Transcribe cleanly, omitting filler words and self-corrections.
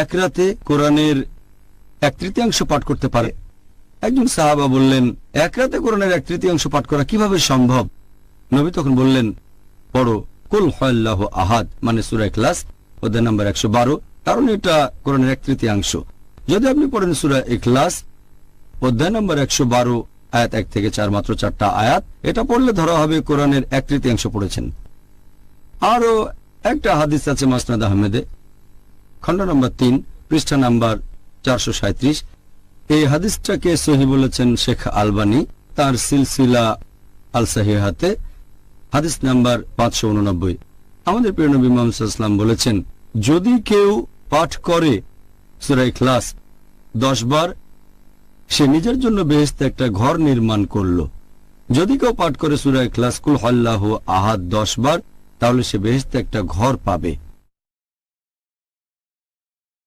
এক রাতে কোরআনের 1/3 পাঠ করতে পারে। একজন সাহাবা বললেন, এক রাতে কোরআনের 1/3 পাঠ করা কিভাবে সম্ভব? নবী তখন বললেন, পড়ো কুল হুয়াল্লাহু আহাদ, মানে সূরা ইখলাস, অধ্যায় নম্বর 112, কারণ এটা কোরআনের 1/3। যদি আপনি পড়েন সূরা ইখলাস অধ্যায় নম্বর 112 আয়াত 1 থেকে 4, মাত্র 4টা আয়াত, এটা পড়লে ধরা হবে কোরআনের 1/3 পড়েছেন। আরো একটা হাদিস আছে মাসনাদ আহমেদে, খণ্ড নম্বর 3, পৃষ্ঠা নাম্বার 437। এই হাদিসটাকে সহিহ বলেছেন শেখ আলবানী তার সিলসিলা আল সাহিহাতে, হাদিস নাম্বার 589। আমাদের প্রিয় নবী মুহাম্মদ সাল্লাল্লাহু আলাইহি ওয়াসাল্লাম বলেছেন, যদি কেউ পাঠ করে সূরা ইখলাস 10 বার, সে নিজের জন্য বেহেশতে একটা ঘর নির্মাণ করল। যদি কেউ পাঠ করে সূরা ইখলাস কুল হুয়াল্লাহু আহাদ 10 বার, তাহলে সে বেহেশতে একটা ঘর পাবে।